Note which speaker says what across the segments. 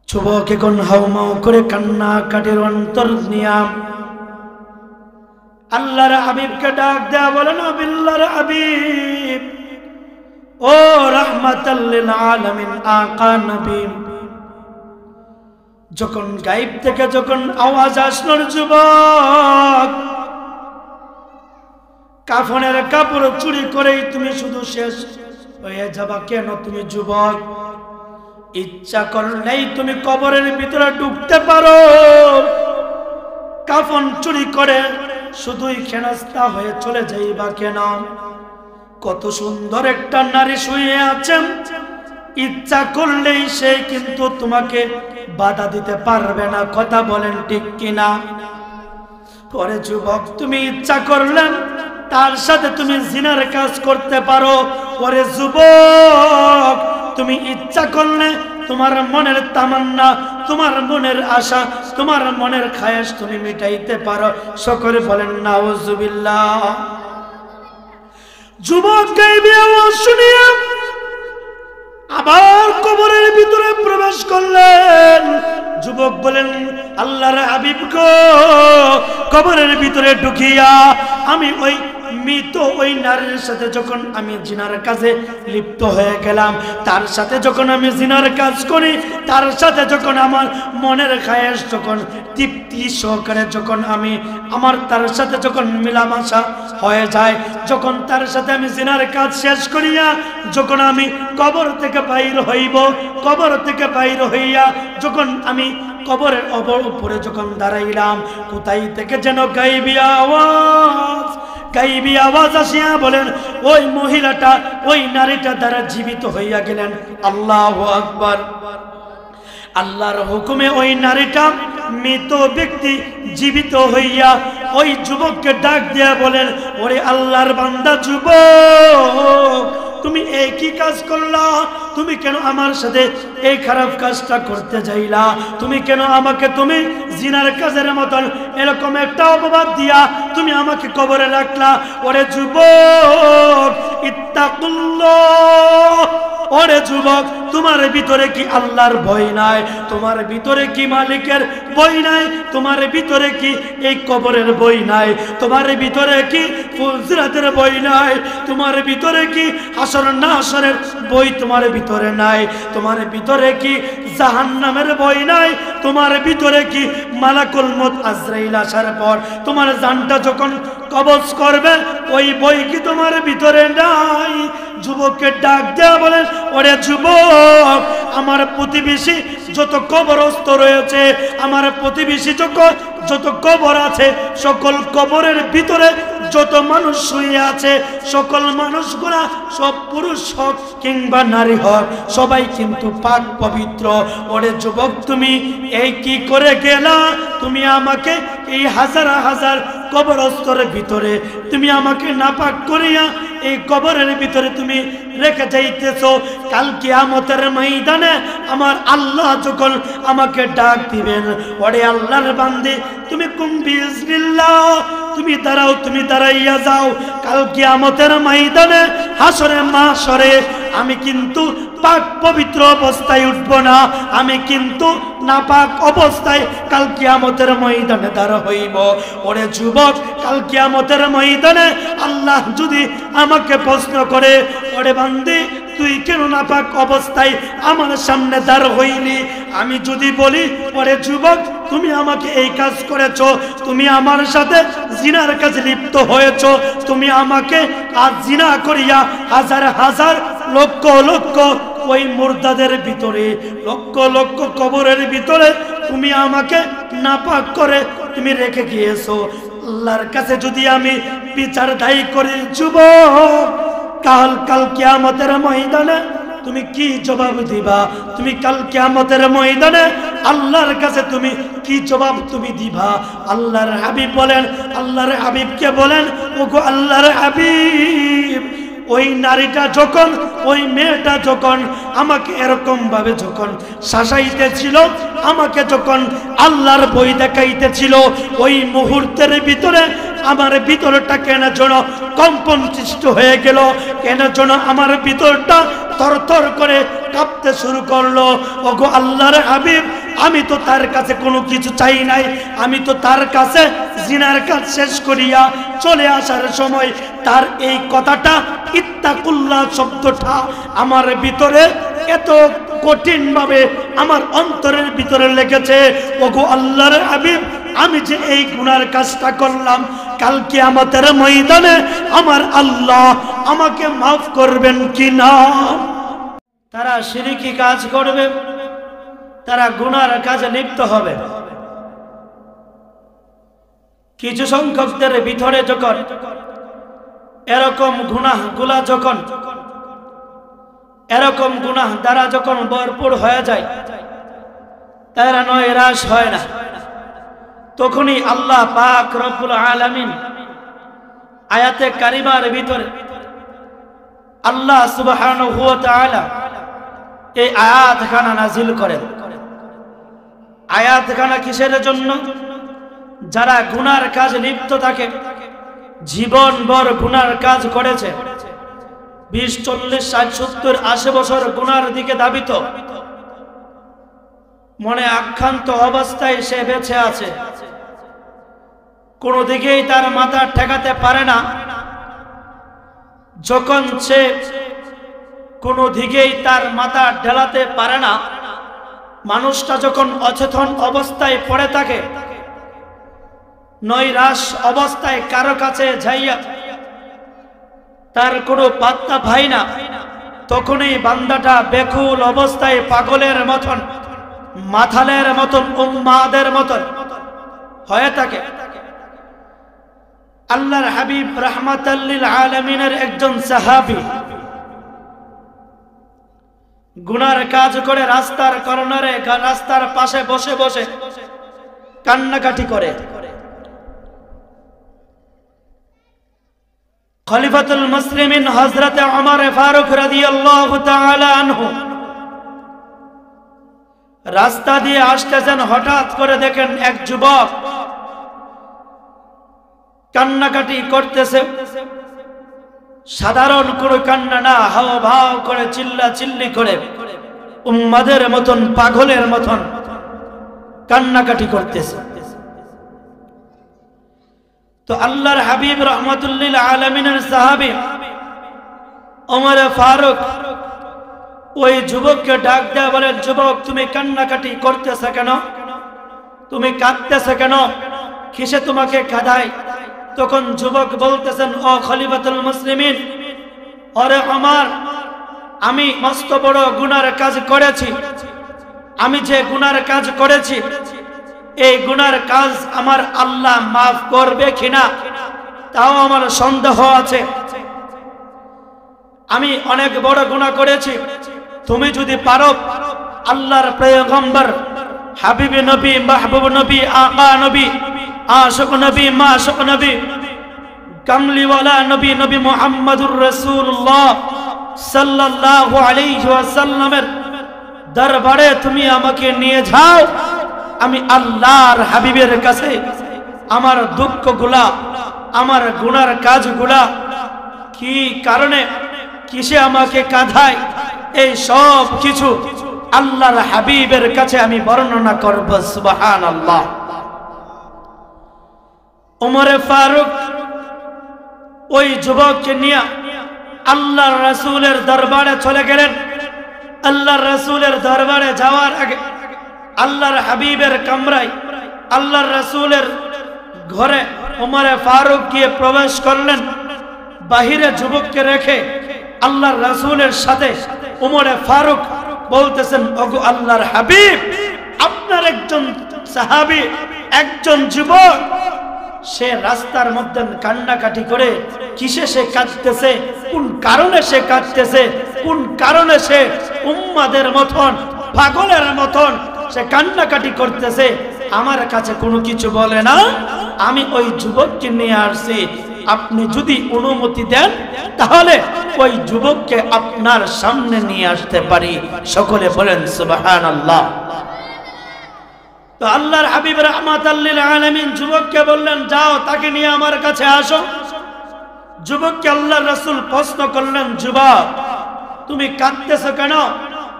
Speaker 1: যুবক এখন হাউমাউ করে কান্না কাটির অন্তর নিয়া আল্লাহর হাবিবকে ডাক দেয়া বলেন, বিল্লাহর হাবিব ও রাহমাতাল লিল আলামিন আকা নবী। যখন গায়েব থেকে যখন আওয়াজ আসলো, যুবক কাফনের কাপড় চুরি করেই তুমি শুধু শেষ হয়ে যাবা কেন? তুমি যুবক, ইচ্ছা করলেই তুমি কবরের ভিতরে ঢুকতে পারো। কাফন চুরি করে শুধুই খেনাস্তা হয়ে চলে যাইবা কেন? কত সুন্দর একটা নারী শুয়ে আছেন, ইচ্ছা করলেই সে কিন্তু তোমাকে বাধা দিতে পারবে না। কথা বলেন ঠিক কিনা? পরে যুবক, তুমি ইচ্ছা করলেন তার সাথে তুমি জিনার কাজ করতে পারো। পরে যুবক, তুমি ইচ্ছা করলে তোমার মনের তামান্না, তোমার মনের আশা, তোমার মনের খায়েশ তুমি মিটাইতে পারো। সকলে বলেন নাউজুবিল্লাহ। যুবক গায়েবী আওয়াজ শুনিয়া আবার কবরের ভিতরে প্রবেশ করলেন। যুবক বলেন, আল্লাহর হাবিব গো, কবরের ভিতরে ঢুকিয়া আমি ওই মৃত ওই নারীর সাথে যখন আমি জিনার কাজে লিপ্ত হয়ে গেলাম, তার সাথে যখন আমি জিনার কাজ করি, তার সাথে যখন আমার মনের খায়েশ যখন তৃপ্তি সহকারে যখন আমি তার সাথে যখন মিলামেশা হয়ে যায়, যখন তার সাথে আমি জিনার কাজ শেষ করিয়া যখন আমি কবর থেকে বাইর হইব, কবর থেকে বাইর হইয়া যখন আমি কবরের উপরে যখন দাঁড়াইলাম, কোথায় থেকে যেন গায়েবী আওয়াজ আসিয়া বলেন, ওই মহিলাটা, ওই নারীটা দ্বারা জীবিত হইয়া গেলেন। আল্লাহু আকবার। আল্লাহর হুকুমে ওই নারীটা মৃত ব্যক্তি জীবিত হইয়া ওই যুবককে ডাক দিয়া বলেন, ওরে আল্লাহর বান্দা যুবক, তুমি এই কি কাজ করলা? তুমি কেন আমার সাথে এই খারাপ কাজটা করতে যাইলা? তুমি কেন আমাকে তুমি জিনার কাজের মতন এরকম একটা অপবাদ দিয়া তুমি আমাকে কবরে রাখলা? ওরে যুবক, ইত্তাকুল্লাহ। ওরে যুবক, তোমার ভিতরে কি আল্লাহর ভয় নাই? তোমার ভিতরে কি মালিকের ভয় নাই? তোমার ভিতরে কি এই কবরের ভয় নাই? তোমার ভিতরে কি ফুলসিরাতের ভয় নাই? তোমার ভিতরে কি হাসর নাসরের ভয় তোমার ভিতরে নাই? তোমার ভিতরে কি জাহান্নামের ভয় নাই? তোমার ভিতরে কি মালাকুল মউত আজরাইল আসার পর তোমার জানটা যখন কবজ করবে ওই ভয় কি তোমার ভিতরে নাই? যুবককে ডাক দেয়া বলেন, ওরে যুবক, আমার প্রতিবেশী যত কবরস্থ রয়েছে, আমার প্রতিবেশী যত কবর আছে, সকল কবরের ভিতরে যত মানুষ শুয়ে আছে, সকল মানুষগুলা সব পুরুষ হোক কিংবা নারী হোক, সবাই কিন্তু পাক পবিত্র। ওরে যুবক, তুমি এই কি করে গেলা? তুমি আমাকে এই হাজার হাজার কবরস্থর ভিতরে তুমি আমাকে নাপাক করিয়া এই কবরের ভিতরে তুমি রেখে যাইতেছো। কাল কিয়ামতের ময়দানে আমার আল্লাহ যখন আমাকে ডাক দিবেন, ওরে আল্লাহর বান্দী, তুমি কুম বিইজনিল্লাহ, তুমি দাঁড়াও, তুমি দাঁড়াইয়া যাও। কাল কিয়ামতের ময়দানে হাসরে মাশরে আমি কিন্তু পাক পবিত্র অবস্থায় উঠব না, আমি কিন্তু নাপাক অবস্থায় কাল কিয়ামতের ময়দানে দাঁড়া হইব। ওরে যুবক, কাল কিয়ামতের ময়দানে আল্লাহ যদি আমাকে প্রশ্ন করে, ওরে বান্দী, তুই কেন নাপাক অবস্থায় আমার সামনে দাঁড় হইলি? আমি যদি বলি, ওরে যুবক, তুমি আমাকে এই কাজ করেছো, তুমি আমার সাথে জিনার কাজে লিপ্ত হয়েছো, তুমি আমাকে আজ জিনা করিয়া হাজার হাজার লক্ষ লক্ষ ওই মুর্দাদের ভিতরে, লক্ষ লক্ষ কবরের ভিতরে তুমি আমাকে নাপাক করে তুমি রেখে গিয়েছো। আল্লাহর কাছে যদি আমি বিচার দায়ী করি, যুবক, কাল কিয়ামতের ময়দানে তুমি কি জবাব দিবা? তুমি কাল কিয়ামতের ময়দানে আল্লাহর কাছে তুমি কি জবাব তুমি দিবা? আল্লাহর হাবিব বলেন, আল্লাহর হাবিবকে বলেন, ওগো আল্লাহর হাবিব, ওই নারীটা যখন, ওই মেয়েটা যখন আমাকে এরকম ভাবে যখন শাসাইতেছিল, আমাকে যখন আল্লাহর ভয় দেখাইতেছিল, ওই মুহূর্তের ভিতরে আমার ভিতরটা কেন যেন কম্পন সৃষ্টি হয়ে গেল, কেন যেন আমার ভিতরটা থরথর করে কাঁপতে শুরু করলো। ওগো আল্লাহর হাবিব, আমি তো তার কাছে কোনো কিছু চাই নাই, আমি তো তার কাছে জিনার কাজ শেষ করিয়া চলে আসার সময় তার এই কথাটা ইত্তাকুল্লাহ শব্দটা আমার ভিতরে এত কঠিন ভাবে আমার অন্তরের ভিতরে লেগেছে। ওগো আল্লাহর হাবিব, আমি যে এই গুনার কাজটা করলাম, কাল কিয়ামতের ময়দানে আমার আল্লাহ আমাকে মাফ করবেন কিনা? তারা শিরকি কাজ করবে, তারা গুনার কাজে লিপ্ত হবে। কিছু সংখ্যকদের ভিতরে যখন এরকম গুনাহগুলা যখন এরকম গুনাহ দ্বারা যখন ভরপুর হয়ে যায়, তারা নৈরাশ হয় না। তখনই আল্লাহ পাক রব্বুল আলামিন আয়াতে কারিমার ভিতরে আল্লাহ সুবহানাহু ওয়া তাআলা এই আয়াতখানা নাজিল করেন। আয়াতখানা কিসের জন্য? যারা গুনার কাজ লিপ্ত থাকে, জীবনভর গুনার কাজ করেছে, 20, 40, 60, 70, 80 বছর গুনার দিকে ধাবিত, মনে আক্রান্ত অবস্থায় সে বেঁচে আছে, কোনো দিকেই তার মাথা ঠেকাতে পারে না। যখন সে কোনো দিকেই তার মাথা ঢেলাতে পারে না, মানুষটা যখন অচেতন অবস্থায় পড়ে থাকে, নৈরাশ অবস্থায় কারো কাছে যাইয়া তার কোনো পাত্তা পায় না, তখনই বান্দাটা বেকুল অবস্থায় পাগলের মতন, মাথালের মতন, উম্মাদের মতন হয়ে থাকে। আল্লাহর হাবিব রাহমাতাল লিল আলামিনের একজন সাহাবী গুনার কাজ করে রাস্তার কর্নারে, রাস্তার পাশে বসে বসে কান্নাকাটি করে। খলিফাতুল মুসলিমিন হযরত ওমর ফারুক রাদিয়াল্লাহু তাআলা আনহু রাস্তা দিয়ে আসতেছেন, হঠাৎ করে দেখেন এক যুবক কান্নাকাটি করতেছে। সাধারণ কোনো কান্না না, হাও ভাও করে, চিল্লা চিল্লি করে, উম্মাদের মতন, পাগলের মতন কান্নাকাটি করতেছে। তো আল্লাহর হাবিব রাহমাতুল লিল আলামিনের সাহাবী ওমর ফারুক ওই যুবককে ডাক দেয়া বলেন, যুবক তুমি কান্নাকাটি করতেছ কেন? তুমি কাঁদতেছ কেন? কিসে তোমাকে কাঁদায়? তখন যুবক বলতেছেন, ও খলিফাতুল মুসলিমিন, ওরে ওমর, আমি মস্ত বড় গুনার কাজ করেছি। আমি যে গুনার কাজ করেছি, এই গুনার কাজ আমার আল্লাহ মাফ করবে কিনা তাও আমার সন্দেহ আছে। আমি অনেক বড় গুনাহ করেছি। তুমি যদি পারো, আল্লাহর পয়গম্বর, হাবিব নবী, মাহবুব নবী, আকা নবী, আশিক নবী, মাশুক নবী, কামলিওয়ালা নবী, নবী মুহাম্মদুর রাসূলুল্লাহ সাল্লাল্লাহু আলাইহি ওয়াসাল্লামের দরবারে তুমি আমাকে নিয়ে যাও। আমি আল্লাহর হাবিবের কাছে আমার দুঃখগুলা, আমার গুনার কাজগুলা, কি কারণে, কিসে আমাকে কাঁদায়, এই সব কিছু আল্লাহর হাবিবের কাছে আমি বর্ণনা করব। সুবহানাল্লাহ। ওমর ফারুক ওই যুবককে নিয়ে আল্লাহর রাসূলের দরবারে চলে গেলেন। আল্লাহর রাসূলের দরবারে যাওয়ার আগে আল্লাহর হাবিবের কামরায়, আল্লাহর রাসূলের ঘরে ওমর ফারুক গিয়ে প্রবেশ করলেন। বাহিরে যুবককে রেখে আল্লাহর রাসূলের সাথে ওমর ফারুক বলতেছেন, ওগো আল্লাহর হাবিব, আপনার একজন সাহাবী, একজন যুবক, সে রাস্তার মধ্যে কান্নাকাটি করে, কিসে সে কাঁদতেছে, কোন কারণে সে কাঁদতেছে, কোন কারণে সে উম্মাদের মতন, পাগলের মতন সে কান্নাকাটি করতেছে, আমার কাছে কোনো কিছু বলে না। আমি ওই যুবককে নিয়ে আসছি, আপনি যদি অনুমতি দেন তাহলে ওই যুবককে আপনার সামনে নিয়ে আসতে পারি। সকলে বলেন সুবহানাল্লাহ। তো আল্লাহর হাবিব রাহমাতাল লিল আলামিন যুবককে বললেন, যাও তাকে নিয়ে আমার কাছে আসো। যুবককে আল্লাহর রাসূল প্রশ্ন করলেন, যুবক তুমি কাঁদতেছো কেন?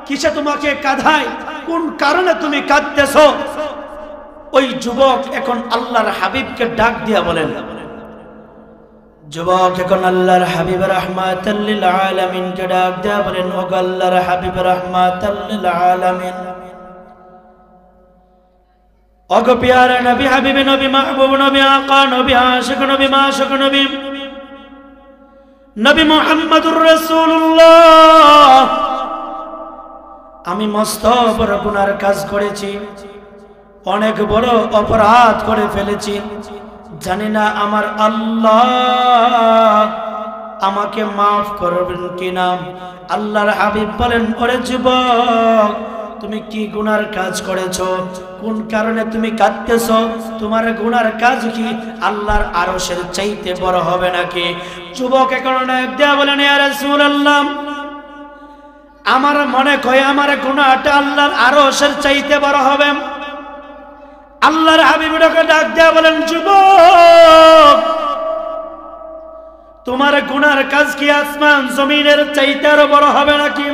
Speaker 1: কিসে তোমাকে কাঁদায়? কোন কারণে তুমি কাঁদতেছো? ওই যুবক এখন আল্লাহর হাবিবকে ডাক দিয়া বলেন, যুবক এখন আল্লাহর হাবিব রাহমাতাল লিল আলামিন কে ডাক দিয়া বলেন, ও আল্লাহর হাবিব রাহমাতাল লিল আলামিন, ওগো প্যারা নবী, হাবিব নবী, মাহবুব নবী, আকা নবী, আশিক নবী, মাশুক নবী, নবী মুহাম্মদুর রাসূলুল্লাহ, আমি মস্ত বড় গুনার কাজ করেছি, অনেক বড় অপরাধ করে ফেলেছি, জানি না আমার আল্লাহ আমাকে মাফ করবেন কিনা। আল্লাহর হাবিব বলেন, ওরে যুবক, তুমি কি গুনার কাজ করেছো? কোন কারণে তুমি কাঁদতেছো? তোমার গুনার কাজ কি আল্লাহর আরশের চাইতে বড় হবে নাকি? যুবক এখন দেয়া বলেন, ইয়া রাসূলুল্লাহ, আমার মনে হয় আমার গুনাহটা আল্লাহর আরশের চাইতে বড় হবে। আল্লাহর হাবিবকে ডাক দেয়া বলেন, যুবক, তোমার গুনার কাজ কি আসমান জমিনের চাইতে আরো বড় হবে নাকি?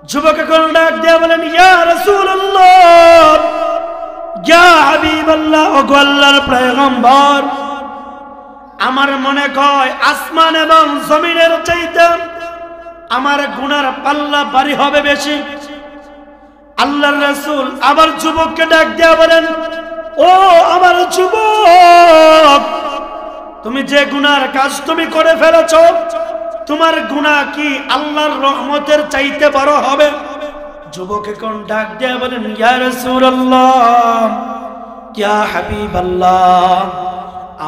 Speaker 1: যুবক এখন ডাক দেয়া বলেন, ইয়া রাসূলুল্লাহ, ইয়া হাবিবাল্লাহ, ওগো আল্লাহর পয়গম্বর, আমার মনে হয় আসমান এবং জমিনের চাইতে আমার গুনার পাল্লা ভারী হবে বেশি। আল্লাহর রাসূল আবার যুবককে ডাক দেয়া বলেন, ও আমার যুবক, তুমি যে গুনার কাজ তুমি করে ফেলেছো, তোমার গুনাহ কি আল্লাহর রহমতের চাইতে বড় হবে? যুবক এখন ডাক দেয়া বলেন, ইয়া রাসূলুল্লাহ, ইয়া হাবিবাল্লাহ,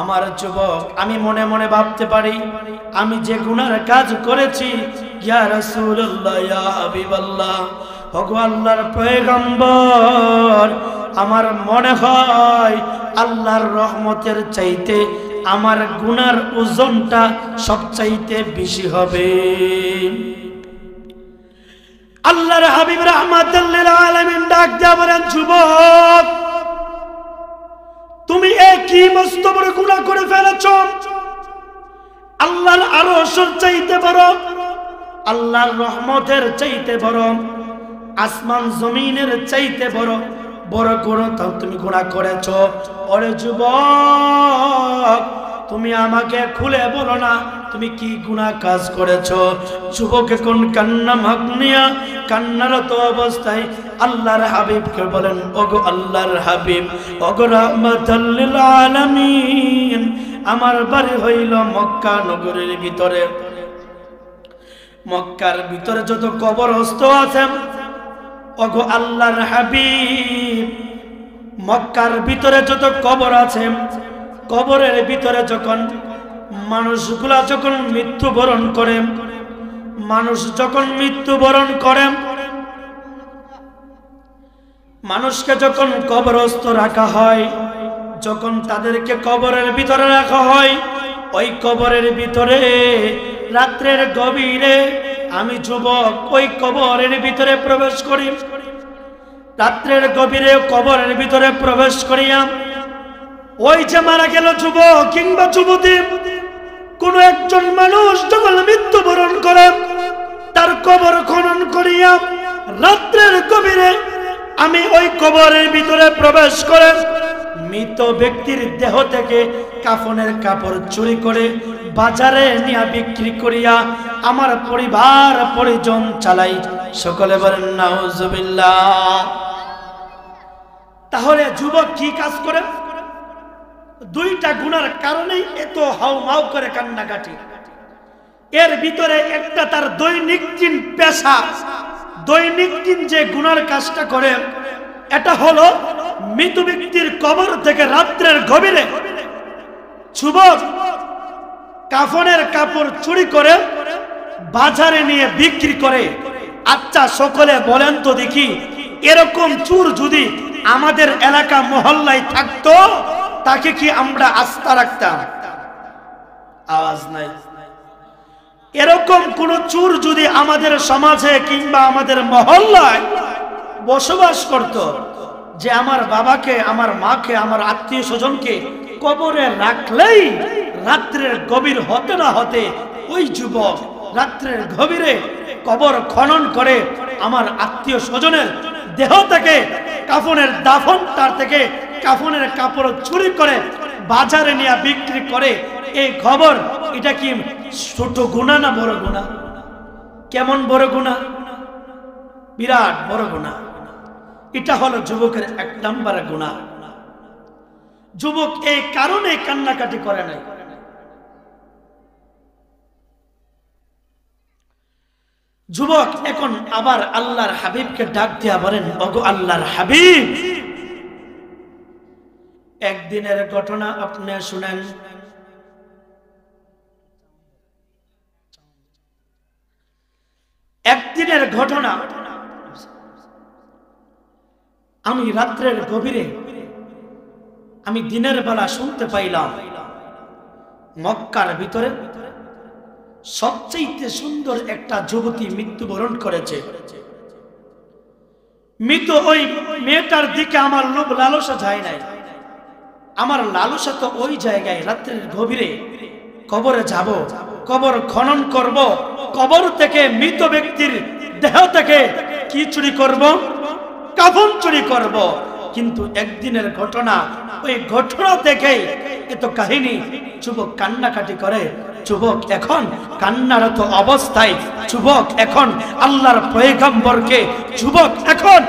Speaker 1: আমার যুবক, আমি মনে মনে ভাবতে পারি আমি যে গুনার কাজ করেছি, ইয়া রাসূলুল্লাহ, ইয়া হাবিবাল্লাহ, ওগো আল্লাহর পয়গম্বর, আমার মনে হয় আল্লাহর রহমতের চাইতে আমার গুনার ওজনটা সবচাইতে বেশি হবে। আল্লাহর হাবিব রাহমাতুল লিল আলামিন ডাক দিয়া বলেন, যুবক, তুমি একই মস্ত বড় গুনাহ করে ফেলেছো, আল্লাহর আরশের চাইতে বড়, আল্লাহর রহমতের চাইতে বড়, আসমান জমিনের চাইতে বড় বড় গুনাহ তুমি গুনাহ করেছো। ওরে যুবক, তুমি আমাকে খুলে বলো না তুমি কি গুনাহ কাজ করেছো? যুবক এখন কান্না মাগনিয়া কান্নারত অবস্থায় আল্লাহর হাবিবকে বলেন, ওগো আল্লাহর হাবিব, ওগো রাহমাতুল লিল আলামিন, আমার বাড়ি হইল মক্কা নগরীর ভিতরে। মক্কার ভিতরে যত কবরস্থ আছে, ওগো আল্লাহর হাবিব, মক্কার ভিতরে যত কবর আছে, কবরের ভিতরে যখন মানুষগুলা যখন মৃত্যুবরণ করে, মানুষ যখন মৃত্যুবরণ করে, মানুষকে যখন কবরস্থ রাখা হয়, যখন তাদেরকে কবরের ভিতরে রাখা হয়, ওই কবরের ভিতরে রাত্রের গভীরে আমি যুবক ওই কবরের ভিতরে প্রবেশ করি। রাত্রের গভীরে কবরের ভিতরে প্রবেশ করিয়া ওই যে মারা গেল যুবক কিংবা যুবতী, কোন একজন মানুষ যখন মৃত্যুবরণ করে, তার কবর খনন করিয়া রাত্রের গভীরে আমি ওই কবরের ভিতরে প্রবেশ করে মৃত ব্যক্তির দেহ থেকে কাফনের কাপড় চুরি করে বাজারে নিয়ে বিক্রি করিয়া আমার পরিবার পরিজন চালাই। সকলে বলেন নাউজুবিল্লাহ। তাহলে যুবক কি কাজ করে? দুইটা গুনার কারণেই এত হাউমাউ করে কান্নাকাটি। এর ভিতরে একটা তার দৈনিক দিন পেশা, দৈনিক দিন যে গুনার কাজটা করে, এটা হলো মৃত ব্যক্তির কবর থেকে রাত্রের গভীরে যুবক কাফনের কাপড় চুরি করে বাজারে নিয়ে বিক্রি করে। আচ্ছা সকলে বলেন তো দেখি, এরকম চোর যদি আমাদের এলাকা মহল্লায় থাকতো, তাকে কি আমরা আস্থা রাখতাম? আওয়াজ নাই। এরকম কোন চোর যদি আমাদের সমাজে কিংবা আমাদের মহল্লায় বসবাস করত, যে আমার বাবাকে, আমার মাকে, আমার আত্মীয় স্বজনকে কবরে রাখলেই রাত্রের গভীর হতে না হতে ওই যুবক রাত্রের গভীরে কবর খনন করে আমার আত্মীয় স্বজনের দেহ থেকে কাফনের দাফন, তার থেকে কাফনের কাপড় চুরি করে বাজারে নিয়ে বিক্রি করে, এই খবর এটা কি ছোট গুনাহ না বড় গুনাহ? কেমন বড় গুনাহ? বিরাট বড় গুনাহ। এটা হলো যুবকের 1 নম্বর গুনাহ। যুবক এই কারণে কান্নাকাটি করে নাই। যুবক এখন আবার আল্লাহর হাবিবকে ডাক দিয়া বলেন, ওগো আল্লাহর হাবিব, একদিনের ঘটনা আপনি শুনেন। একদিনের ঘটনা, আমি রাত্রের গভীরে, আমি দিনের বেলা শুনতে পাইলাম মক্কার ভিতরে সবচেয়ে সুন্দর একটা যুবতী মৃত্যুবরণ করেছে। মৃত ওই মেয়েটার দিকে আমার লোভ লালসা যায় নাই। আমার লালসা তো ওই জায়গায় রাত্রের গভীরে কবরে যাব, কবর খনন করব, কবর থেকে মৃত ব্যক্তির দেহ থেকে কি চুরি করব? কাফন চুরি করব। কিন্তু একদিনের ঘটনা, ওই ঘটনা দেখে এত কাহিনী, যুবক কান্নাকাটি করে। যুবক এখন কান্নারত অবস্থায়, যুবক এখন আল্লাহর পয়গম্বরকে, যুবক এখন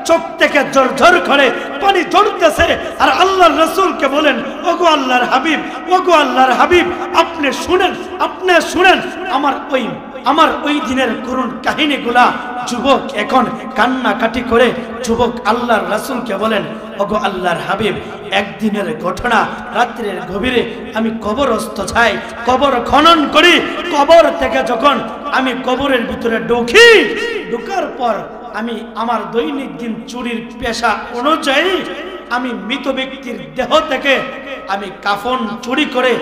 Speaker 1: চোখ থেকে ঝরঝর করে পানি ঝরতেছে, আর আল্লাহর রাসূলকে বলেন, ওগো আল্লাহর হাবিব, ওগো আল্লাহর হাবিব, আপনি শুনেন, আপনি শুনেন আমার ওই দিনের করুণ কাহিনীগুলা। যুবক এখন কান্নাকাটি করে যুবক আল্লাহর রাসূলকে বলেন, ওগো আল্লাহর হাবিব, একদিনের ঘটনা, রাত্রের গভীরে আমি কবরস্থ যাই, কবর খনন করি, কবর থেকে যখন আমি কবরের ভিতরে ঢুকি, ঢুকার পর আমি আমার দৈনন্দিন চুরির পেশা অনুযায়ী আমি মৃত ব্যক্তির দেহ থেকে আমি কাফন চুরি করে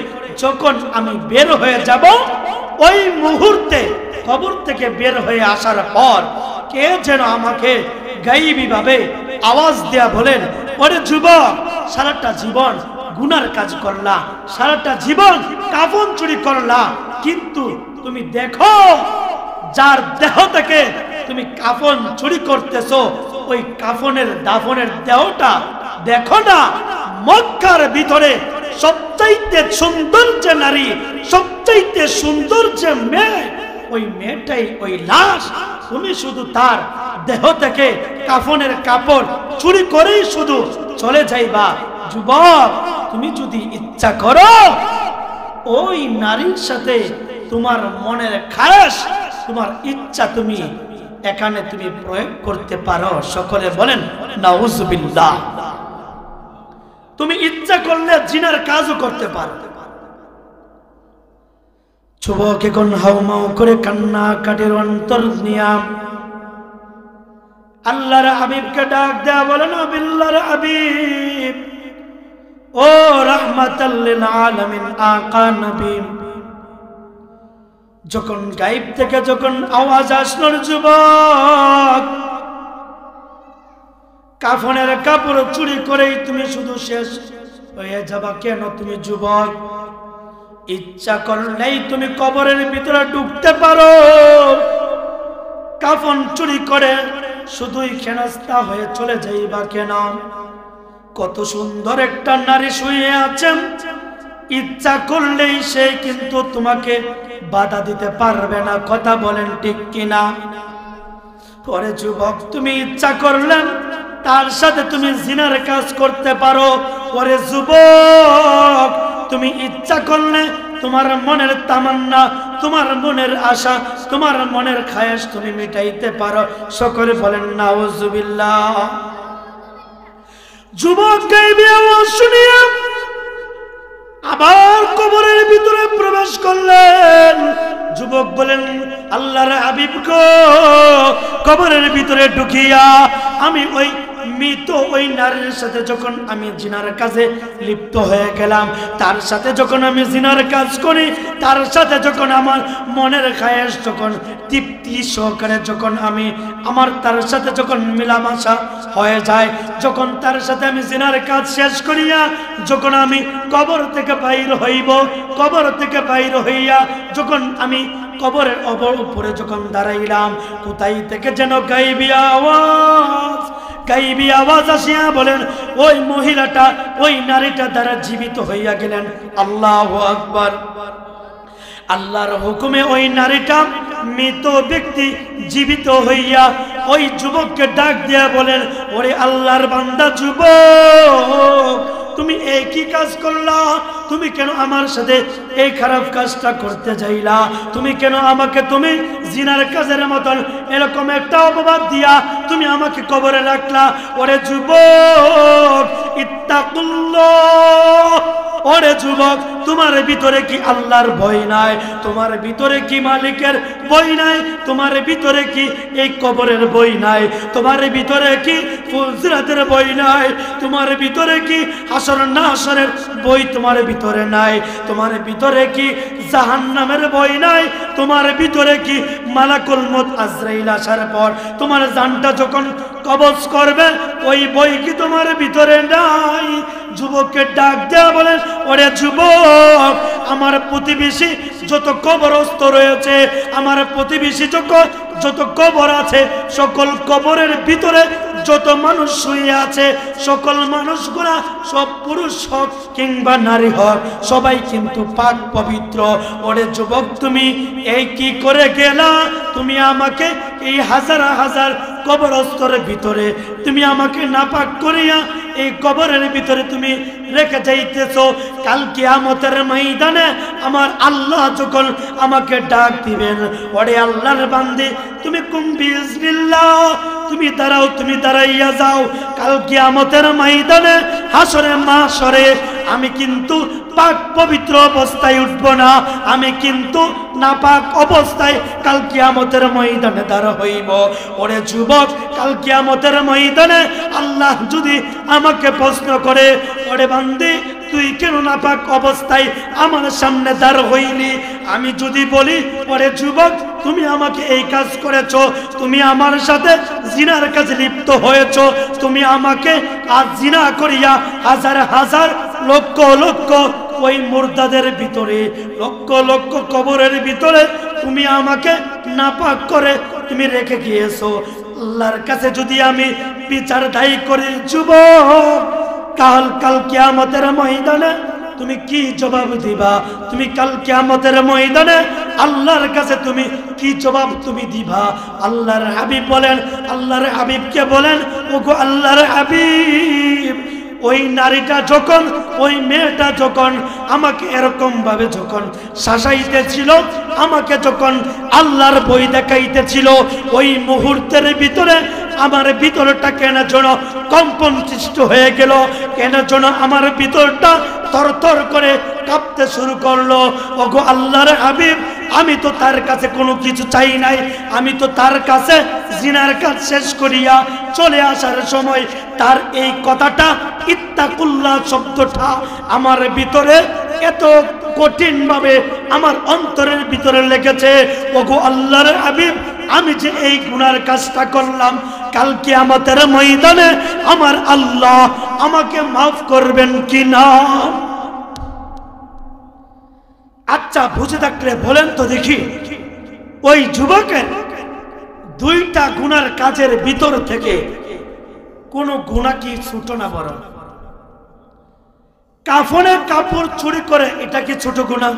Speaker 1: যখন আমি বের হয়ে যাব, ওই মুহূর্তে কবর থেকে বের হয়ে আসার পর কে যেন আমাকে গায়েবী ভাবে আওয়াজ দেয়া বলেন, ওরে যুবক, সারাটা জীবন গুনার কাজ করলা, সারাটা জীবন কাফন চুরি করলা, কিন্তু তুমি দেখো যার দেহ থেকে তুমি কাফন চুরি করতেছো, ওই কাফনের দাফনের দেহটা দেখো না, মক্কার ভিতরে সবচাইতে সুন্দর যে নারী, সবচাইতে সুন্দর যে মেয়ে, ওই মেয়েটাই ওই লাশ। তুমি শুধু তার দেহ থেকে কাফনের কাপড় চুরি করেই শুধু চলে যাইবা। যুবক, তুমি যদি ইচ্ছা করো ওই নারীর সাথে তোমার মনের খায়েশ, তোমার ইচ্ছা তুমি এখানে তুমি প্রয়োগ করতে পারো। সকলে বলেন নাউজুবিল্লাহ। তুমি ইচ্ছা করলে জিনার কাজও করতে পারো। যুবক এখন হাউমাউ করে কান্না কাটির অন্তর নিয়া আল্লাহর হাবিবকে ডাক দেয়া বলেন, আল্লাহর হাবিব, ও রাহমাতাল লিল আলামিন আকা নবী, যখন গায়েব থেকে যখন আওয়াজ আসলো, যুবক কাফনের কাপড় চুরি করেই তুমি শুধু শেষ হয়ে যাবা কেন? তুমি যুবক ইচ্ছা করলেই তুমি কবরের ভিতরে ঢুকতে পারো, কাফন চুরি করে শুধুই খেনাস্তা হয়ে চলে যাইবা কেন? কত সুন্দর একটা নারী শুয়ে আছেন, ইচ্ছা করলেই সে কিন্তু তোমাকে বাধা দিতে পারবে না। কথা বলেন ঠিক কিনা? পরে যুবক তুমি ইচ্ছা করলেন তার সাথে তুমি জিনার কাজ করতে পারো। পরে যুবক তুমি ইচ্ছা করলে তোমার মনের তামান্না, তোমার মনের আশা, তোমার মনের খায়েশ তুমি মিটাইতে পারো। সকলে বলেন নাউজুবিল্লাহ। যুবক গায়েবী আওয়াজ শুনিয়া আবার কবরের ভিতরে প্রবেশ করলেন। যুবক বলেন, আল্লাহর হাবিব গো, কবরের ভিতরে ঢুকিয়া আমি ওই মৃত ওই নারীর সাথে যখন আমি জিনার কাজে লিপ্ত হয়ে গেলাম, তার সাথে যখন আমি জিনার কাজ করি, তার সাথে যখন আমার মনের খায়েশ যখন তৃপ্তি সহকারে যখন আমি তার সাথে যখন মিলামেশা হয়ে যায়, যখন তার সাথে আমি জিনার কাজ শেষ করিয়া যখন আমি কবর থেকে বাইর হইব, কবর থেকে বাইর হইয়া যখন আমি কবরের উপরে যখন দাঁড়াইলাম, কোথায় থেকে যেন গাইবি আওয়াজ আসিয়া বলেন ওই মহিলাটা ওই নারীটা দ্বারা জীবিত হইয়া গেলেন। আল্লাহু আকবার। আল্লাহর হুকুমে ওই নারীটা মৃত ব্যক্তি জীবিত হইয়া ওই যুবককে ডাক দিয়া বলেন, ওরে আল্লাহর বান্দা যুবক, তুমি এই কি কাজ করলা? তুমি কেন আমার সাথে এই খারাপ কাজটা করতে যাইলা? তুমি কেন আমাকে তুমি জিনার কাজের মতন এরকম একটা অপবাদ দিয়া তুমি আমাকে কবরে রাখলা? ওরে যুবক, ইত্তাকুল্লাহ। ওরে যুবক, তোমার ভিতরে কি আল্লাহর ভয় নাই? তোমার ভিতরে কি মালিকের ভয় নাই? তোমার ভিতরে কি এই কবরের ভয় নাই? তোমার ভিতরে কি ফুলসিরাতের ভয় নাই? তোমার ভিতরে কি হাসর না হাসরের ভয় তোমার ভিতরে নাই? তোমার ভিতরে কি জাহান্নামের ভয় নাই? তোমার ভিতরে কি মালাকুল মউত আজরাইল আসার পর তোমার জানটা যখন কবজ করবে ওই ভয় কি তোমার ভিতরে নাই? যুবককে ডাক দেয়া বলেন, ওরে যুবক, আমার প্রতিবেশী যত কবরস্থ রয়েছে, আমার প্রতিবেশী যত কবর আছে, সকল কবরের ভিতরে যত মানুষ শুয়ে আছে, সকল মানুষগুলা সব পুরুষ হোক কিংবা নারী হোক, সবাই কিন্তু পাক পবিত্র। ওরে যুবক, তুমি এই কি করে গেলা? তুমি আমাকে এই হাজার হাজার কবরস্থরের ভিতরে তুমি আমাকে নাপাক করিয়া এই কবরের ভিতরে তুমি রেখে যাইতেছো। কাল কিয়ামতের ময়দানে আমার আল্লাহ যখন আমাকে ডাক দিবেন, ওরে আল্লাহর বান্দে, তুমি কুম বিইজনিল্লাহ, তুমি দাঁড়াও, তুমি দাঁড়াইয়া যাও। কাল কিয়ামতের ময়দানে হাসরে মাশরে আমি কিন্তু পাক পবিত্র অবস্থায় উঠব না, আমি কিন্তু নাপাক অবস্থায় কাল কিয়ামতের ময়দানে দাঁড়া হইব। ওরে যুবক, কাল কিয়ামতের ময়দানে আল্লাহ যদি আমাকে প্রশ্ন করে, ওরে বান্দী, তুই কেন নাপাক অবস্থায় আমার সামনে দাঁড় হইলি? আমি যদি বলি, ওরে যুবক, তুমি আমাকে এই কাজ করেছো, তুমি আমার সাথে জিনার কাজে লিপ্ত হয়েছো, তুমি আমাকে আজ জিনা করিয়া হাজার হাজার লক্ষ লক্ষ ওই মুর্দাদের ভিতরে, লক্ষ লক্ষ কবরের ভিতরে তুমি আমাকে নাপাক করে তুমি রেখে গিয়েছো। আল্লাহর কাছে যদি আমি বিচার দায়ী করি যুবক, কাল কিয়ামতের ময়দানে তুমি কি জবাব দিবা? তুমি কাল কিয়ামতের ময়দানে আল্লাহর কাছে তুমি কি জবাব তুমি দিবা? আল্লাহর হাবিব বলেন, আল্লাহর হাবিবকে বলেন, ওগো আল্লাহর হাবিব, ওই নারীটা যখন, ওই মেয়েটা যখন আমাকে এরকম ভাবে যখন শাসাইতেছিল, আমাকে যখন আল্লাহর ভয় দেখাইতেছিল, ওই মুহূর্তের ভিতরে আমার ভিতরটা কেন যেন কম্পন সৃষ্টি হয়ে গেল, কেন যেন আমার ভিতরটা থরথর করে কাঁপতে শুরু করলো। ওগো আল্লাহর হাবিব, আমি তো তার কাছে কোনো কিছু চাই নাই, আমি তো তার কাছে জিনার কাজ শেষ করিয়া চলে আসার সময় তার এই কথাটা, ইত্তাকুল্লাহ শব্দটা আমার ভিতরে এত কঠিন ভাবে আমার অন্তরের ভিতরে লেগেছে। ওগো আল্লাহর হাবিব, আমি যে এই গুনার কাজটা করলাম, কাল কিয়ামতের ময়দানে আমার আল্লাহ আমাকে মাফ করবেন কিনা? আচ্ছা, বুঝে থাকলে বলেন তো দেখি, ওই যুবকের দুইটা গুনার কাজের ভিতর থেকে কোন গুনাহ কি ছোট না বড়? কাফনের কাপড় চুরি করে, এটা কি ছোট গুনাহ?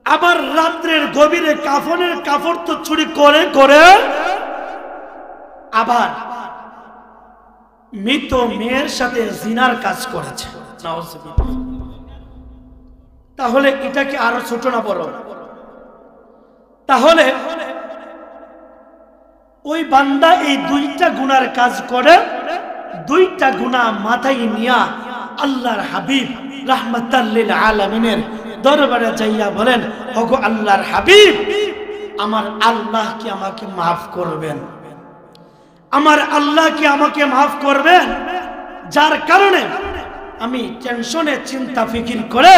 Speaker 1: আবার রাত্রের গভীরে কাফনের কাপড় তো চুরি করে করে আবার মৃত মেয়ের সাথে জিনার কাজ করেছে। তাহলে এটা কি আরো ছোট না বড়? তাহলে ওই বান্দা এই দুইটা গুনার কাজ করে, দুইটা গুনাহ মাথায় নিয়া আল্লাহর হাবিব রাহমাতাল লিল আলামিনের দরবারে যাইয়া বলেন, ওগো আল্লাহর হাবিব, আমার আল্লাহ কি আমাকে মাফ করবেন? আমার আল্লাহ কি আমাকে মাফ করবেন? যার কারণে আমি টেনশনে চিন্তা ফিকির করে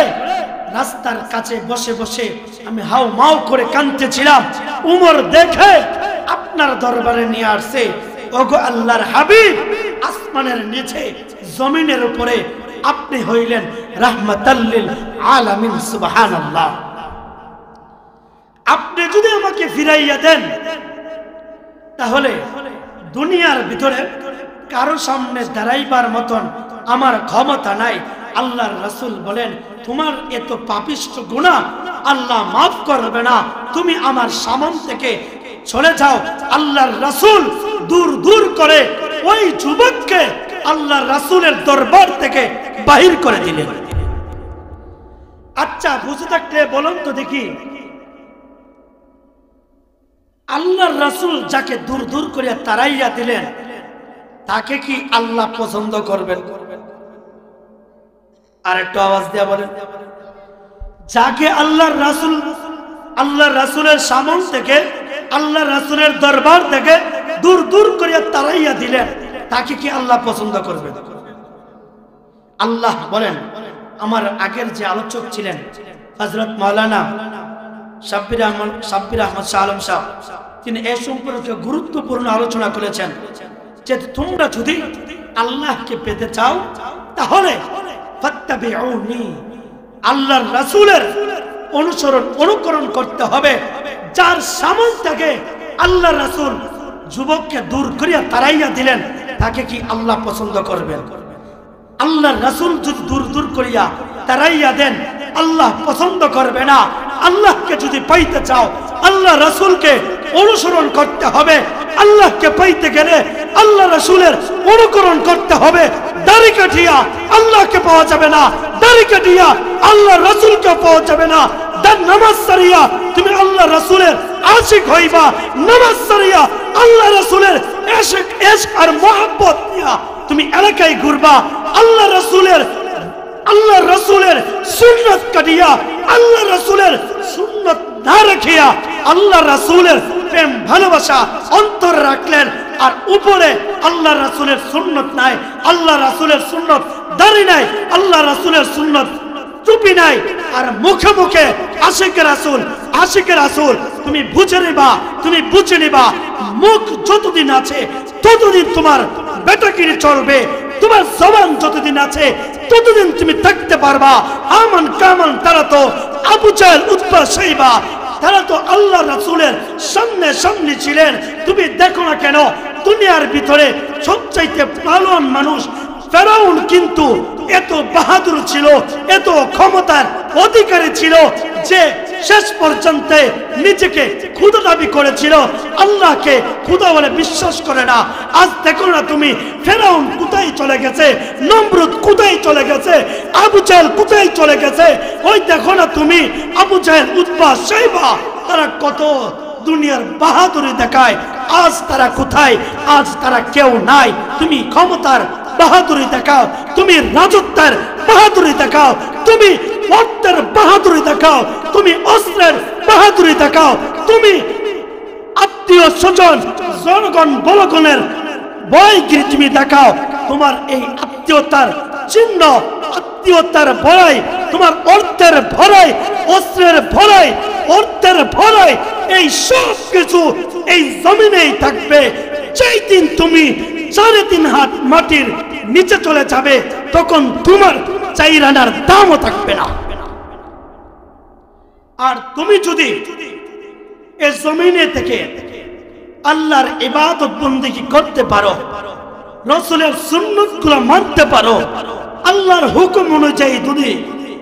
Speaker 1: রাস্তার কাছে বসে বসে আমি হাউ মাউ করে কাঁদতেছিলাম। উমর দেখে আপনার দরবারে নিয়ে আসছে, ওগো আল্লাহর হাবিব, আসমানের নিচে জমিনের উপরে আপনি হইলেন রাহমাতাল লিল আলামিন। সুবহানাল্লাহ। আপনি যদি আমাকে ফিরাইয়া দেন তাহলে দুনিয়ার ভিতরে কারো সামনে দাঁড়াইবার মতন আমার ক্ষমতা নাই। আল্লাহর রাসূল বলেন, তোমার এত পাপিষ্ঠ গুনাহ আল্লাহ মাফ করবে না, তুমি আমার সামন থেকে চলে যাও। আল্লাহর রাসূল দূর দূর করে ওই যুবককে আল্লাহর রাসূলের দরবার থেকে বাহির করে দিলেন। আচ্ছা, বুঝে থাকলে বলুন তো দেখি, আল্লাহর রাসূল যাকে দূর দূর করে তাড়াইয়া দিলেন তাকে কি আল্লাহ পছন্দ করবেন? আর একটু আওয়াজ দিয়া বলেন। যাকে আল্লাহর রাসূলের সামন থেকে, আল্লাহর রাসূলের দরবার থেকে দূর দূর করে তাড়াইয়া দিলেন তাকে কি আল্লাহ পছন্দ করবেন? আল্লাহ বলেন, আমার আগের যে আলোচক ছিলেন হযরত মাওলানা শাব্বির আহমদ শাহ আলম সাহেব, তিনি এই সম্পর্কে গুরুত্বপূর্ণ আলোচনা করেছেন যে তোমরা যদি আল্লাহকে পেতে চাও তাহলে ফাত্তাবিউনি, আল্লাহর রাসূলের অনুকরণ করতে হবে। যার সামন থেকে আল্লাহর রাসূল যুবককে দূর করিয়া তাড়াইয়া দিলেন তাকে কি আল্লাহ পছন্দ করবেন? আল্লাহর রাসূল যদি দূর দূর করিয়া তাড়াইয়া দেন আল্লাহ পছন্দ করবে না। আল্লাহকে যদি পাইতে চাও আল্লাহ রাসূলকে অনুসরণ করতে হবে। আল্লাহকে পাইতে গেলে আল্লাহ রাসূলের অনুকরণ করতে হবে। দাড়ি কাটিয়া আল্লাহকে পাওয়া যাবে না, দাড়ি কাটিয়া আল্লাহ রাসূলকে পাওয়া যাবে না। নামাজ সারিয়া তুমি আল্লাহ রাসূলের আশিক হইবা, নামাজ সারিয়া আল্লাহ রাসূলের ইশক আর মুহাব্বত নিয়া তুমি এলাকায় ঘুরবা। আল্লাহ রাসূলের সুন্নাত কাটিয়া আল্লাহ রাসূলের সুন্নাত না রাখিয়া আল্লাহ রাসূলের প্রেম ভালোবাসা অন্তরে রাখলেন, আর উপরে আল্লাহ রাসূলের সুন্নাত নাই, আল্লাহ রাসূলের সুন্নাত দাড়ি নাই, আল্লাহ রাসূলের সুন্নাত টুপি নাই, আর মুখে মুখে আশিকের রাসূল তুমি বুঝে নিবা। মুখ যতদিন আছে ততদিন তোমার বেটাকিরি চলবে, তোমার জবান যতদিন আছে ততদিন তুমি থাকতে পারবা। আমান কামান, তারা তো আবু জাহেল, উতবা, শাইবা, তারা তো আল্লাহ রাসূলের সামনে ছিলেন। তুমি দেখো না কেন দুনিয়ার ভিতরে সবচাইতে পালোয়ান মানুষ ফেরাউন কিন্তু এত বাহাদুর ছিল, এত ক্ষমতার অধিকারী ছিল যে শেষ পর্যন্ত নিজেকে খোদা দাবি করেছিল, আল্লাহকে খোদা বলে বিশ্বাস করে না। আজ দেখো না তুমি ফেরাউন কোথায় চলে গেছে, নমরুদ কোথায় চলে গেছে, আবু জাহেল কোথায় চলে গেছে। ওই দেখো না তুমি আবু জাহেল, উতবা, শাইবা, তারা কত দুনিয়ার বাহাদুরি দেখায়। আজ তারা কোথায়? আজ তারা কেউ নাই। তুমি ক্ষমতার বাহাদুরি দেখাও, তুমি রাজত্বের বাহাদুরি দেখাও, তুমি অর্থের বাহাদুরি দেখাও, তুমি অস্ত্রের বাহাদুরি দেখাও, তুমি আত্মীয় স্বজন জনগণ বলগণের বয়গিরি তুমি দেখাও। তোমার এই আত্মীয়তার চিহ্ন, আত্মীয়তার ভরাই, তোমার অর্থের ভরাই, অস্ত্রের ভরাই, অর্থের ভরাই, এই সব কিছু এই জমিনেই থাকবে। যেই দিন তুমি 3.5 হাত মাটির নিচে চলে যাবে তখন তোমার 4 আনার দামও থাকবে না। আর তুমি যদি এই জমিনে থেকে আল্লাহর ইবাদত বন্দেগী করতে পারো, রাসূলের সুন্নাতগুলো মানতে পারো, আল্লাহর হুকুম অনুযায়ী যদি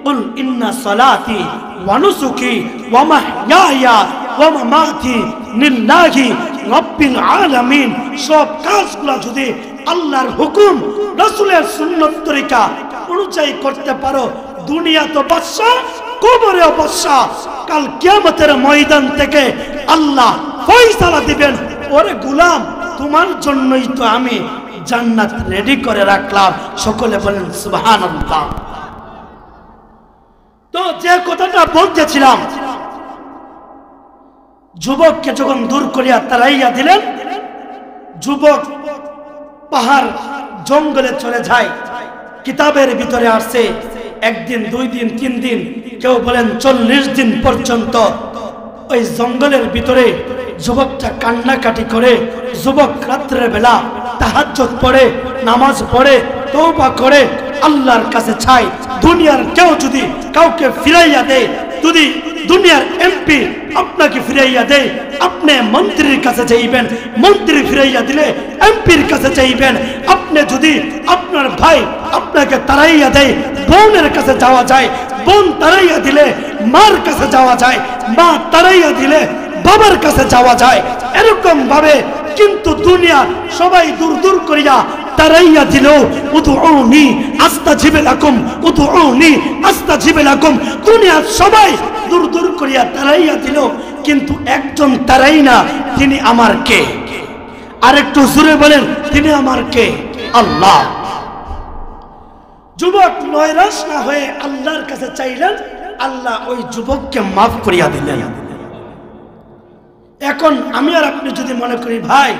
Speaker 1: কুল ইন্না সালাতি ওয়া নুসুকি ওয়া মাহইয়ায়া ওয়া মামাতি লিল্লাহি রাব্বিল আলামিন, সব কাজগুলো যদি আল্লাহর হুকুম রাসূলের সুন্নাত তরিকা অনুযায়ী করতে পারো, দুনিয়া তো বাদশা, কবরেও বাদশা। কাল কিয়ামতের ময়দান থেকে আল্লাহ ফয়সালা দিবেন, ওরে গোলাম তোমার জন্যই তো আমি জান্নাত রেডি করে রাখলাম। সকলে বলেন সুবহানাল্লাহ। তো যে কথাটা বলতেছিলাম, যুবককে যখন দূর করিয়া তাড়াইয়া দিলেন, যুবক পাহাড় জঙ্গলে চলে যায়। কিতাবের ভিতরে আসছে একদিন, 2 দিন, 3 দিন, কেউ বলেন 40 দিন পর্যন্ত ওই জঙ্গলের ভিতরে যুবকটা কান্নাকাটি করে। যুবক রাত্রের বেলা তাহাজ্জুদ পড়ে, নামাজ পড়ে, তওবা করে আল্লাহর কাছে চায়, দুনিয়ার কেউ যদি কাউকে ফিরাইয়া দেয়, যদি দুনিয়ার এমপি আপনাকে ফিরাইয়া দেয়, আপনি মন্ত্রীর কাছে চাইবেন, মন্ত্রী ফিরাইয়া দিলে এমপির কাছে চাইবেন। আপনি যদি আপনার ভাই আপনাকে তাড়াইয়া দেয়, বোনের কাছে যাওয়া যায়, বোন তাড়াইয়া দিলে মার কাছে যাওয়া যায়, মা তাড়াইয়া দিলে বাবার কাছে যাওয়া যায়। এরকম ভাবে কিন্তু দুনিয়া সবাই দূর দূর করিয়া তারাইয়া দিল, উদউনি আস্তাজিব লাকুম, উদউনি আস্তাজিব লাকুম। দুনিয়া সবাই দূর দূর করিয়া তারাইয়া দিল, কিন্তু একজন তারাই না, তিনি আমার কে? আরেকটু জোরে বলেন, তিনি আমার কে? আল্লাহ। যুবক নৈরাশ না হয়ে আল্লাহর কাছে চাইলেন, আল্লাহ ওই যুবককে মাফ করিয়া দিলেন। এখন আমি আর আপনি যদি মনে করি ভাই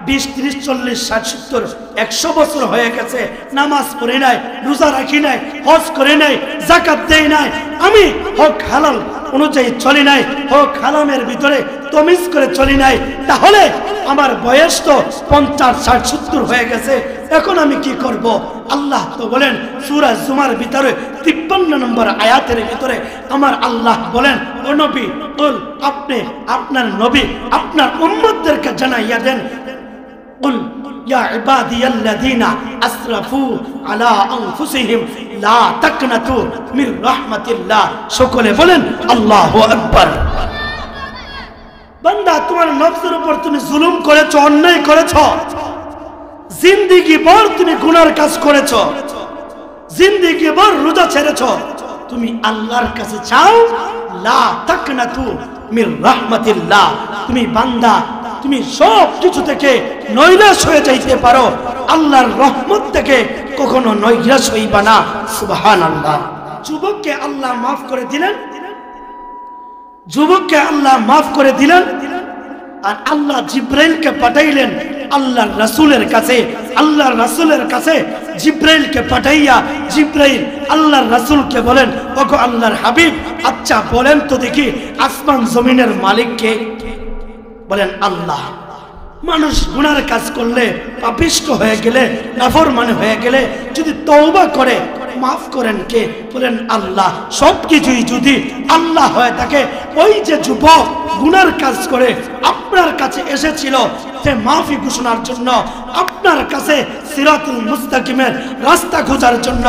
Speaker 1: 20, 30, 40, 60, 70, 100 বছর হয়ে গেছে, নামাজ পড়ি নাই, রোজা রাখি নাই, হজ করে নাই, যাকাত দেই নাই, আমি হক হালাল অনুযায়ী চলি নাই, হক হারামের ভিতরে তমিজ করে চলি নাই, তাহলে আমার বয়স তো 50, 60, 70 হয়ে গেছে, এখন আমি কি করব? আল্লাহ তো বলেন সূরা জুমার ভিতরে 53 নম্বর আয়াতের ভিতরে আমার আল্লাহ বলেন, ও নবী, কুল, আপনি আপনার নবী আপনার উম্মতদেরকে জানাইয়া দেন, কুল ইয়া ইবাদিয়াল্লাযীনা আসরাফু আলা আনফুসিহিম লা তাকনাতু মির রাহমাতিল্লাহ। সকলে বলেন আল্লাহু আকবার। বান্দা, তোমার নফসের উপর তুমি জুলুম করেছো, অন্যায় করেছো, জিন্দেগি ভর তুমি গুনার কাজ করেছো, জিন্দেগি ভর রোজা ছেড়েছো, তুমি আল্লাহর কাছে চাও, লা তাকনাতু মির রাহমাতিল্লাহ। তুমি বান্দা, তুমি সব কিছু থেকে নৈরাশ হয়ে যাইতে পারো, আল্লাহর রহমত থেকে কখনো নৈরাশ হইবা না। সুবহানাল্লাহ। যুবককে আল্লাহ মাফ করে দিলেন, যুবককে আল্লাহ মাফ করে দিলেন, আর আল্লাহ জিব্রাইলকে পাঠাইলেন আল্লাহর রাসূলের কাছে। আল্লাহর রাসূলের কাছে জিব্রাইলকে পাঠাইয়া জিব্রাইল আল্লাহর রাসূলকে বলেন, ওগো আল্লাহর হাবিব, আচ্ছা বলেন তো দেখি আসমান জমিনের মালিক কে? বলেন আল্লাহ। মানুষ গুনার কাজ করলে, পাপিষ্ঠ হয়ে গেলে, নাফরমান হয়ে গেলে যদি তওবা করে, মাফ করেন কে? বলেন আল্লাহ। সবকিছুই যদি আল্লাহ হয়ে থাকে, ওই যে যুবক গুনার কাজ করে আপনার কাছে এসেছিল সে মাফি ঘোষণার জন্য, আপনার কাছে সিরাতুল মুস্তাকিমের রাস্তা খোঁজার জন্য,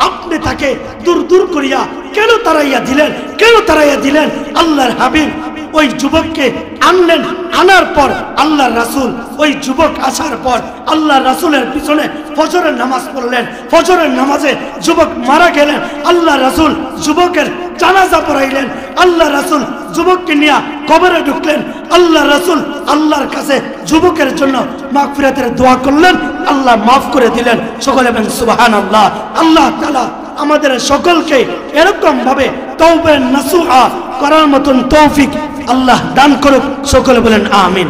Speaker 1: আপনি তাকে দূর দূর করিয়া কেন তাড়াইয়া দিলেন? কেন তাড়াইয়া দিলেন? আল্লাহর হাবিব ওই যুবককে আনলেন, আনার পর আল্লাহর রাসূল ওই যুবক আসার পর আল্লাহর রাসূলের পিছনে ফজরের নামাজ পড়লেন। ফজরের নামাজে যুবক মারা গেলেন, আল্লাহর রাসূল যুবকের জানাজা পড়াইলেন। আল্লাহর রাসূল যুবককে নিয়ে কবরে ঢুকলেন। আল্লাহর রাসূল আল্লাহর কাছে যুবকের জন্য মাগফিরাতের দোয়া করলেন, আল্লাহ মাফ করে দিলেন। সকলে বলেন সুবহানাল্লাহ। আল্লাহ তাআলা আমাদের সকলকে এরকম ভাবে তওবা নাসুহা করার মতন তৌফিক আল্লাহ দান করুক। সকলে বলেন আমিন।